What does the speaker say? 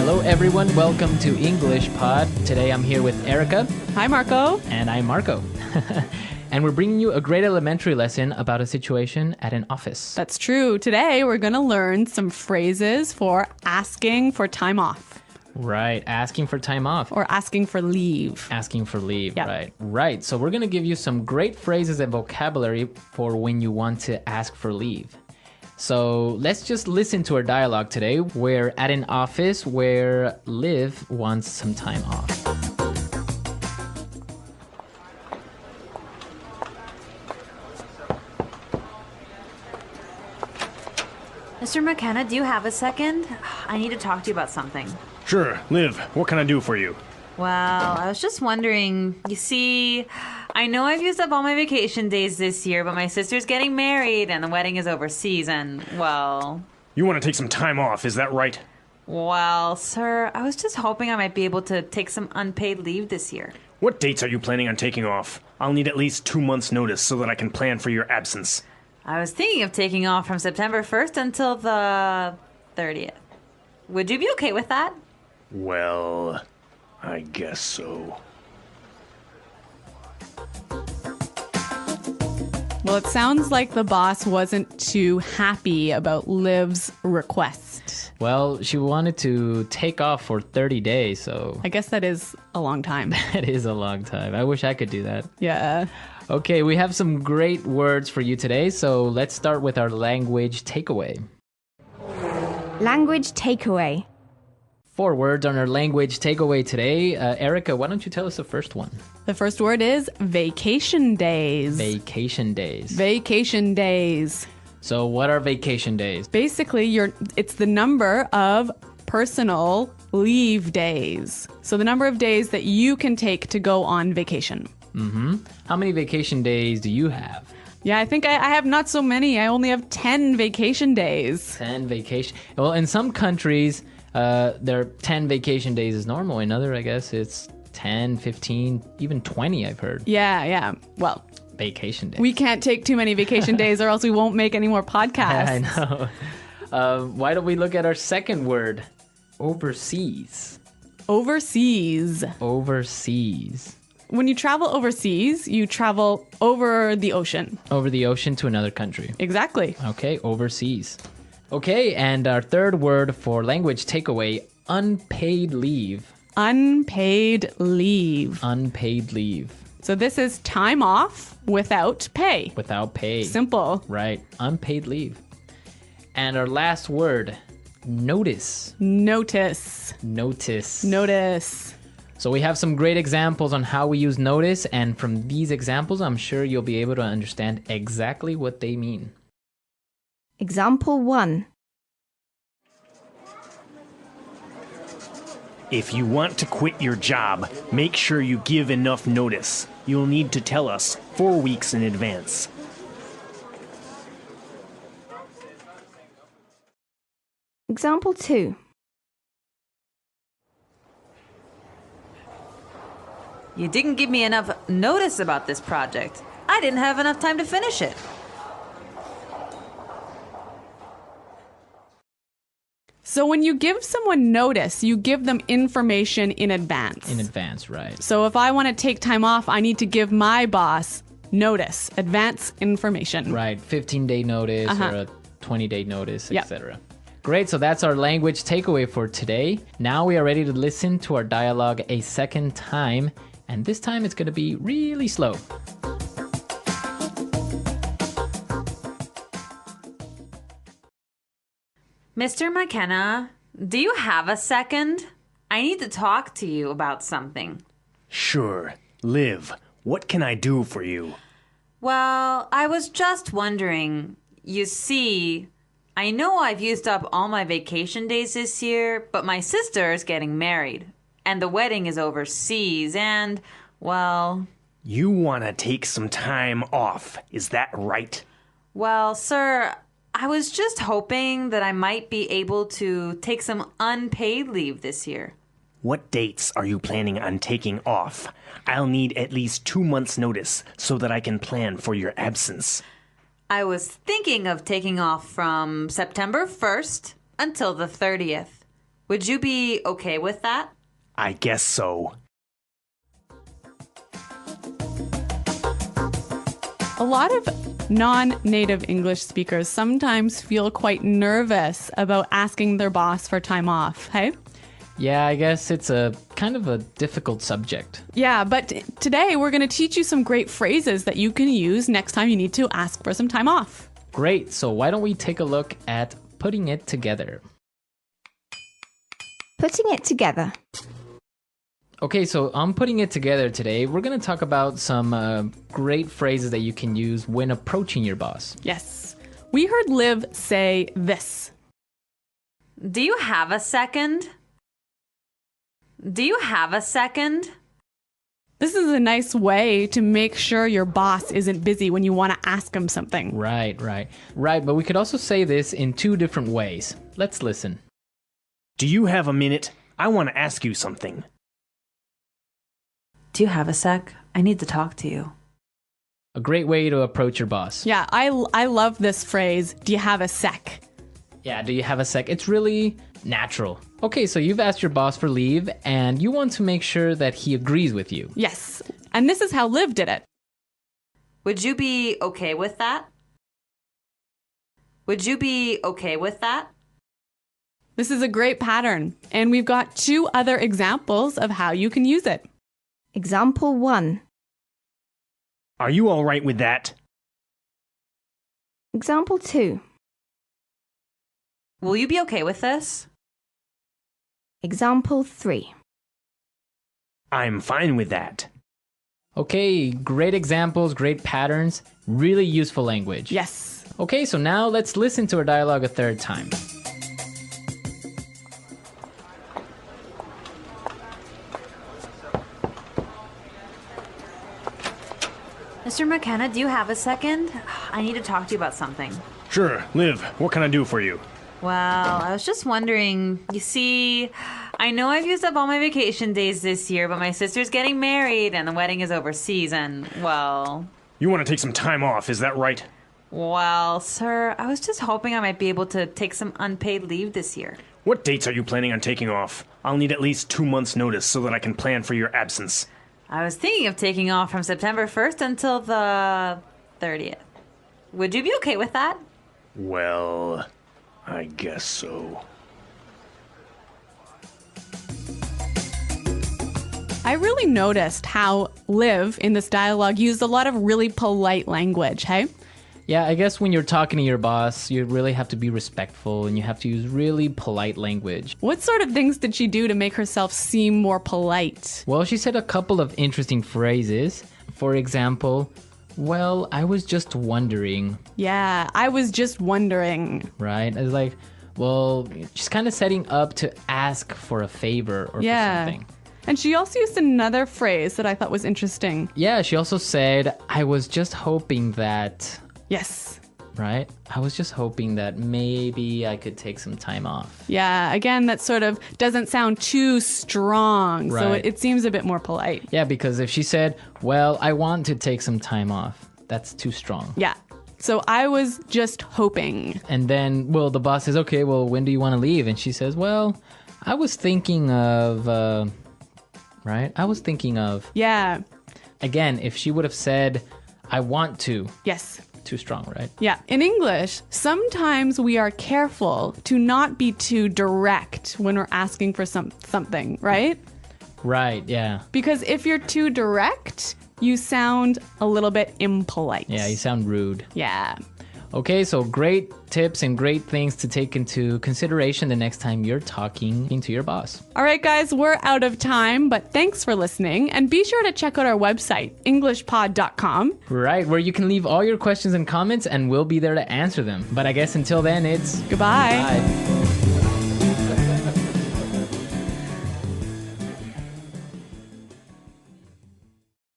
Hello everyone, welcome to Englishpod. Today I'm here with Erica. Hi Marco. And I'm Marco. And we're bringing you a grade elementary lesson about a situation at an office. That's true. Today we're going to learn some phrases for asking for time off. Right, asking for time off. Or asking for leave. Asking for leave, Yep. right. Right, so we're going to give you some great phrases and vocabulary for when you want to ask for leave. So let's just listen to our dialogue today. We're at an office where Liv wants some time off. Mr. McKenna, do you have a second? I need to talk to you about something. Sure. Liv, what can I do for you? Well, I was just wondering, you see, I know I've used up all my vacation days this year, but my sister's getting married and the wedding is overseas and, well... You want to take some time off, is that right? Well, sir, I was just hoping I might be able to take some unpaid leave this year. What dates are you planning on taking off? I'll need at least 2 months' notice so that I can plan for your absence. I was thinking of taking off from September 1st until the 30th. Would you be okay with that? Well, I guess so. Well, it sounds like the boss wasn't too happy about Liv's request. Well, she wanted to take off for 30 days, so... I guess that is a long time. That is a long time. I wish I could do that. Yeah. Okay, we have some great words for you today, so let's start with our language takeaway. Language takeaway. 4 words on our language takeaway today. Erica, why don't you tell us the first one? The first word is vacation days. Vacation days. Vacation days. So what are vacation days? Basically, it's the number of personal leave days. So the number of days that you can take to go on vacation. Mm-hmm. How many vacation days do you have? Yeah, I think I have not so many. I only have 10 vacation days. 10 vacation. Well, in some countries, there are 10 vacation days is normal. In other, I guess it's 10, 15, even 20, I've heard. Yeah. Well, vacation days. we can't take too many vacation days or else we won't make any more podcasts. I know. Why don't we look at our second word? Overseas. Overseas. Overseas. When you travel overseas, you travel over the ocean. Over the ocean to another country. Exactly. Okay, overseas. Okay, and our third word for language takeaway, unpaid leave. Unpaid leave. Unpaid leave. So this is time off without pay. Without pay. Simple. Right, unpaid leave. And our last word, notice. Notice. Notice. Notice. So we have some great examples on how we use notice, and from these examples, I'm sure you'll be able to understand exactly what they mean. Example 1. If you want to quit your job, make sure you give enough notice. You'll need to tell us 4 weeks in advance. Example 2. You didn't give me enough notice about this project. I didn't have enough time to finish it. So when you give someone notice, you give them information in advance. In advance, right. So if I want to take time off, I need to give my boss notice, advance information. Right, 15-day notice or a 20-day notice, Yep. etc. Great, so that's our language takeaway for today. Now we are ready to listen to our dialogue a second time, and this time it's going to be really slow. Mr. McKenna, do you have a second? I need to talk to you about something. Sure. Liv, what can I do for you? Well, I was just wondering, you see, I know I've used up all my vacation days this year, but my sister is getting married, and the wedding is overseas, and, well... You want to take some time off, is that right? Well, sir, I was just hoping that I might be able to take some unpaid leave this year. What dates are you planning on taking off? I'll need at least 2 months' notice so that I can plan for your absence. I was thinking of taking off from September 1st until the 30th. Would you be okay with that? I guess so. A lot of non-native English speakers sometimes feel quite nervous about asking their boss for time off, hey? Yeah, I guess it's a kind of a difficult subject. Yeah, but today we're going to teach you some great phrases that you can use next time you need to ask for some time off. Great, so why don't we take a look at putting it together? Putting it together. Okay, so on putting it together today, we're going to talk about some great phrases that you can use when approaching your boss. Yes. We heard Liv say this. Do you have a second? Do you have a second? This is a nice way to make sure your boss isn't busy when you want to ask him something. Right, but we could also say this in two different ways. Let's listen. Do you have a minute? I want to ask you something. Do you have a sec? I need to talk to you. A great way to approach your boss. Yeah, I love this phrase, do you have a sec? Yeah, do you have a sec? It's really natural. Okay, so you've asked your boss for leave and you want to make sure that he agrees with you. Yes, and this is how Liv did it. Would you be okay with that? Would you be okay with that? This is a great pattern, and we've got two other examples of how you can use it. Example 1. Are you all right with that? Example 2. Will you be okay with this? Example 3. I'm fine with that. Okay, great examples, great patterns, really useful language. Yes. Okay, so now let's listen to our dialogue a third time. Mr. McKenna, do you have a second? I need to talk to you about something. Sure, Liv, what can I do for you? Well, I was just wondering, you see, I know I've used up all my vacation days this year, but my sister's getting married and the wedding is overseas and, well... You want to take some time off, is that right? Well, sir, I was just hoping I might be able to take some unpaid leave this year. What dates are you planning on taking off? I'll need at least 2 months' notice so that I can plan for your absence. I was thinking of taking off from September 1st until the 30th. Would you be okay with that? Well, I guess so. I really noticed how Liv in this dialogue used a lot of really polite language, hey? Yeah, I guess when you're talking to your boss, you really have to be respectful and you have to use really polite language. What sort of things did she do to make herself seem more polite? Well, she said a couple of interesting phrases. For example, well, I was just wondering, Yeah, I was just wondering. right? It's like, well, she's kind of setting up to ask for a favor or for something. And she also used another phrase that I thought was interesting. Yeah, she also said, I was just hoping that, Yes. right? I was just hoping that maybe I could take some time off. Yeah, again, that sort of doesn't sound too strong, so Right. it seems a bit more polite. Yeah, because if she said, well, I want to take some time off, that's too strong. Yeah. So I was just hoping. And then, well, the boss says, okay, well, when do you want to leave? And she says, well, I was thinking of, right? I was thinking of, Yeah. again, if she would have said, I want to, Yes. too strong, right? Yeah. In English, sometimes we are careful to not be too direct when we're asking for something, right? Right, yeah. Because if you're too direct, you sound a little bit impolite. Yeah, you sound rude. Yeah. Okay, so great tips and great things to take into consideration the next time you're talking to your boss. All right, guys, we're out of time, but thanks for listening. And be sure to check out our website, englishpod.com. Right, where you can leave all your questions and comments and we'll be there to answer them. But I guess until then, it's Goodbye. bye.